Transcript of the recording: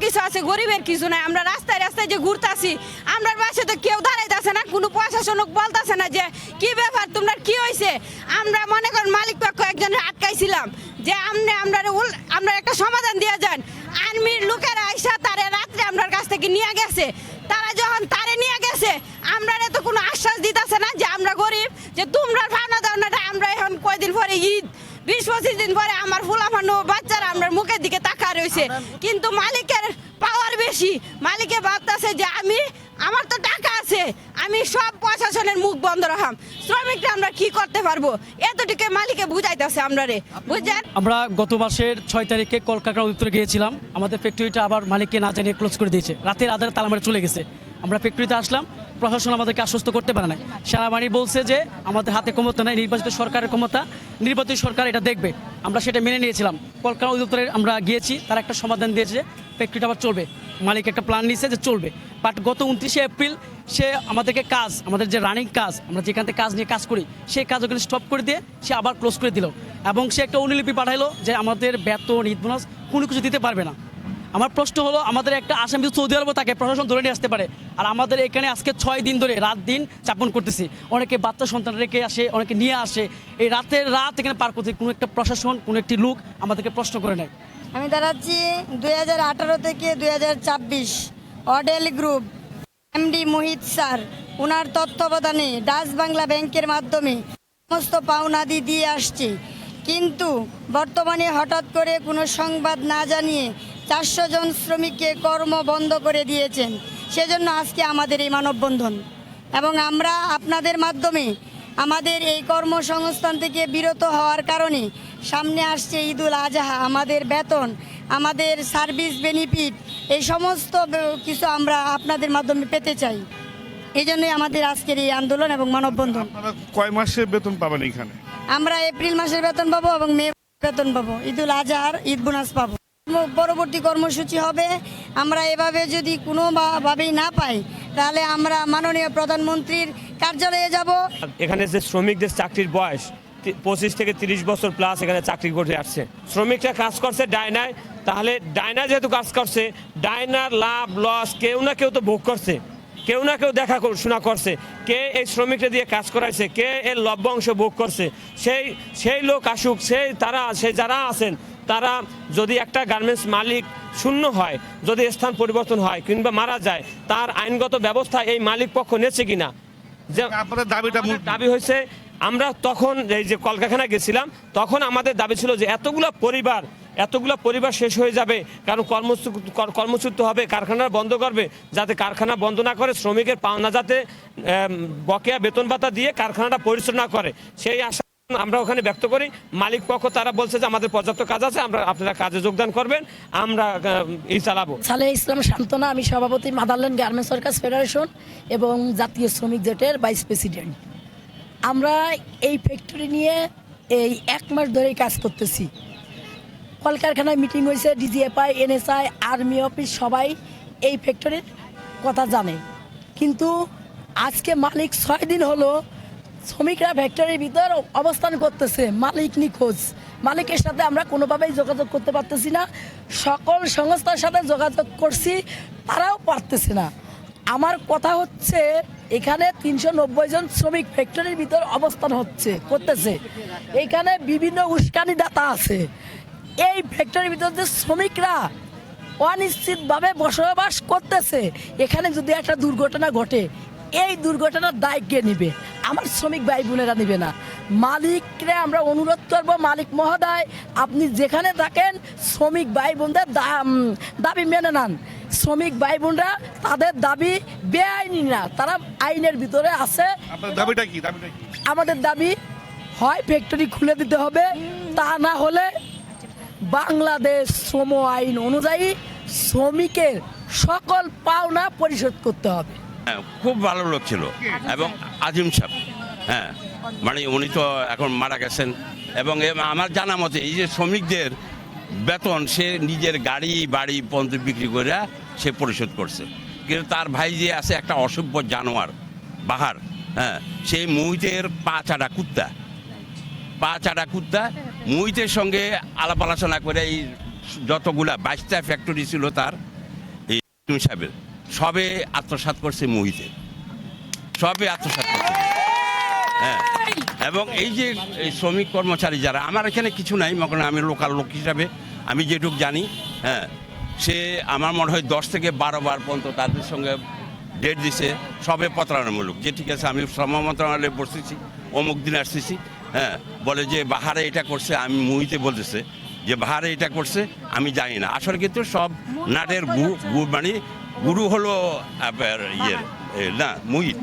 কিছু আছে, গরিবের কিছু নাই। আমরা রাস্তায় রাস্তায় যে ঘুরতাছি, আমরার পাশে তো কেউ দাঁড়াইতেছে না, কোনো প্রশাসনক বলতেছে না যে কি ব্যাপার, তোমরা কি হয়েছে। আমরা মনে করেন মালিক পক্ষ একজনের আটকাইছিলাম যে আমরা একটা সমাধান দিয়ে যান। আর্মির লোকেরা আইসা তারে রাত্রে আমরার কাছ থেকে নিয়ে গেছে। তারা যখন তারে নিয়ে গেছে, আমরা তো কোনো আশ্বাস দিতেছে না যে আমরা গরিব, যে তোমরা ভাবনা দাও না। আমরা এখন কয়দিন পরে ঈদ, 20-25 দিন পরে আমার ফুলাফানো বাচ্চারা আমরা মুখের দিকে তাকা রয়েছে। কিন্তু মালিকের পাওয়ার বেশি, মালিকে ভাবতেছে যে আমার তো টাকা আছে, আমি সব প্রশাসনের মুখ বন্ধ রাখাম, শ্রমিকরা আমরা কি করতে পারবো, এতটুকু মালিকে বুঝাইতেছে আমরা রে, বুঝছেন। আমরা গত মাসের 6 তারিখে কলকাতা উত্তরে গিয়েছিলাম। আমাদের ফ্যাক্টরিটা আবার মালিককে না জানিয়ে ক্লোজ করে দিয়েছে, রাতের আধারে তালা মারে চলে গেছে। আমরা ফ্যাক্টরিতে আসলাম, প্রশাসন আমাদেরকে আশ্বস্ত করতে পারে না। সেনাবাহিনী বলছে যে আমাদের হাতে ক্ষমতা নাই, নির্বাচিত সরকারের ক্ষমতা, নির্বাচিত সরকার এটা দেখবে। আমরা সেটা মেনে নিয়েছিলাম। কলকাতা অধিদপ্তরে আমরা গিয়েছি, তারা একটা সমাধান দিয়েছে যে ফ্যাক্টরিটা আবার চলবে। মালিক একটা প্ল্যান নিয়েছে যে চলবে। বাট গত 29শে এপ্রিল সে আমাদেরকে আমাদের যে রানিং কাজ, আমরা যেখান থেকে কাজ নিয়ে কাজ করি, সেই কাজ ওখানে স্টপ করে দিয়ে সে আবার ক্লোজ করে দিল। এবং সে একটা অনুলিপি পাঠাইলো যে আমাদের বেতন, ঈদ বোনাস কোনো কিছু দিতে পারবে না। আমার প্রশ্ন হলো, আমাদের একটা আসামি সৌদি আরব, তাকে প্রশাসন ধরে নিয়ে আসতে পারে, আর আমাদের এখানে আজকে 6 দিন ধরে রাত দিন যাপন করতেছি। অনেকে বাচ্চা সন্তান রেখে আসে, অনেকে নিয়ে আসে, এই রাত এখানে পার করতে কোনো একটা প্রশাসন, কোনো একটি লোক আমাদেরকে প্রশ্ন করে নেয়। আমি দাঁড়াচ্ছি 2018 থেকে 2024 অডেল গ্রুপ এমডি মোহিত স্যার, ওনার তত্ত্বাবধানে ডাচ বাংলা ব্যাংকের মাধ্যমে সমস্ত পাওনাদি দিয়ে আসছে। কিন্তু বর্তমানে হঠাৎ করে কোনো সংবাদ না জানিয়ে 400 জন শ্রমিককে কর্ম বন্ধ করে দিয়েছেন। সেজন্য আজকে আমাদের এই মানববন্ধন, এবং আমরা আপনাদের মাধ্যমে আমাদের এই কর্মসংস্থান থেকে বিরত হওয়ার কারণে সামনে আসছে ঈদুল আজহা, আমাদের বেতন, আমাদের সার্ভিস বেনিফিট, এই সমস্ত কিছু আমরা আপনাদের মাধ্যমে পেতে চাই। এই জন্যই আমাদের আজকের এই আন্দোলন এবং মানববন্ধন। আপনারা কয় মাসের বেতন পাবেন এখানে? আমরা এপ্রিল মাসের বেতন পাবো এবং মে বেতন পাবো, ঈদুল আজহার ঈদ বোনাস পাবো। পরবর্তী কর্মসূচি হবে, আমরা এভাবে যদি কোনোভাবেই না পাই, তাহলে আমরা মাননীয় প্রধানমন্ত্রীর কার্যালয়ে যাব। এখানে যে শ্রমিকদের চাকরির বয়স 25 থেকে 30 বছর প্লাস এখানে চাকরি করে আসছে। শ্রমিকরা কাজ করছে ডায়নায়, তাহলে ডায়না যেহেতু কাজ করছে, ডায়নার লাভ লস কেউ না কেউ তো ভোগ করছে, কেউ না কেউ শোনা করছে। কে এই শ্রমিকরা দিয়ে কাজ করাইছে, কে এর লভ্যাংশ ভোগ করছে, সেই লোক আসুক। যারা আছেন, তারা যদি একটা গার্মেন্টস মালিক শূন্য হয়, যদি স্থান পরিবর্তন হয় কিংবা মারা যায়, তার আইনগত ব্যবস্থা এই মালিক পক্ষ নিয়েছে কিনা। যে আপনাদের দাবি হয়েছে, আমরা তখন এই যে কলকারখানা গেছিলাম, তখন আমাদের দাবি ছিল যে এতগুলো পরিবার শেষ হয়ে যাবে, কারণ কর্মচ্যুত হবে, কারখানা বন্ধ করবে, যাতে কারখানা বন্ধ না করে শ্রমিকের পাওনা যাতে বকেয়া বেতন ভাতা দিয়ে কারখানাটা পরিচালনা করে, সেই আশা আমরা ওখানে ব্যক্ত করি। মালিক পক্ষ তারা বলছে যে আমাদের পর্যাপ্ত কাজ আছে, আপনারা কাজে যোগদান করবেন, আমরা এই চালাবো। সালে ইসলাম শান্তনা, আমি সভাপতি মাদারল্যান্ড গার্মেন্টস ওয়ার্কার্স ফেডারেশন এবং জাতীয় শ্রমিক জোটের ভাইস প্রেসিডেন্ট। আমরা এই ফ্যাক্টরি নিয়ে এই 1 মাস ধরেই কাজ করতেছি। কলকারখানায় মিটিং হয়েছে, ডিজিএফআই, এনএসআই, আর্মি অফিস সবাই এই ফ্যাক্টরির কথা জানে। কিন্তু আজকে মালিক 6 দিন হলো শ্রমিকরা ফ্যাক্টরির ভিতর অবস্থান করতেছে, মালিক নিখোঁজ। মালিকের সাথে আমরা কোনোভাবেই যোগাযোগ করতে পারতেছি না। সকল সংস্থার সাথে যোগাযোগ করছি, তারাও পারতেছে না। আমার কথা হচ্ছে, এখানে 390 জন শ্রমিক ফ্যাক্টরির ভিতর অবস্থান করতেছে। এখানে বিভিন্ন উস্কানিদাতা আছে। এই ফ্যাক্টরির ভিতর যে শ্রমিকরা অনিশ্চিতভাবে বসবাস করতেছে, এখানে যদি একটা দুর্ঘটনা ঘটে, এই দুর্ঘটনার দায় কে নিবে? আমার শ্রমিক ভাই বোনেরা নিবে না। মালিকরে আমরা অনুরোধ করবো, মালিক মহোদয়, আপনি যেখানে থাকেন শ্রমিক ভাই বোনদের দাবি মেনে নেন। শ্রমিক ভাই বোনরা তাদের দাবি বেআইনি না, তারা আইনের ভিতরে আছে। আমাদের দাবি হয় ফ্যাক্টরি খুলে দিতে হবে, তা না হলে বাংলাদেশ শ্রম আইন অনুযায়ী শ্রমিকের সকল পাওনা পরিশোধ করতে হবে। খুব ভালো লোক ছিল, এবং আজিম সাহেব, হ্যাঁ, মানে উনি তো এখন মারা গেছেন। এবং আমার জানা মতে এই যে শ্রমিকদের বেতন সে নিজের গাড়ি বাড়ি পর্যন্ত বিক্রি করে সে পরিশোধ করছে। কিন্তু তার ভাই যে আছে একটা অসভ্য জানোয়ার বাহার, হ্যাঁ, সেই মুহিতের পা চাটা কুত্তা মুহিতের সঙ্গে আলাপ আলোচনা করে এই যতগুলা 22টা ফ্যাক্টরি ছিল তার, সাহেবের সবে আত্মসাৎ করছে মুহিতে, সবে আত্মসাৎ করছে। হ্যাঁ, এবং এই যে এই শ্রমিক কর্মচারী যারা, আমার এখানে কিছু নাই, মনে আমি লোকাল লোক হিসাবে আমি যেটুকু জানি, হ্যাঁ, সে আমার মনে হয় 10 থেকে 12 বার পর্যন্ত তাদের সঙ্গে ডেট দিছে, সবে প্রতারণামূলক, যে ঠিক আছে আমি শ্রম মন্ত্রণালয়ে বসতেছি, অমুক দিন আসতেছি, হ্যাঁ, বলে যে বাহারে এটা করছে, আমি মুহিতে বলতেছে যে বাহারে এটা করছে, আমি জানি না। আসলে কিন্তু সব নাটের মানে গুরু হলো আপনার ইয়ের না মুহিত।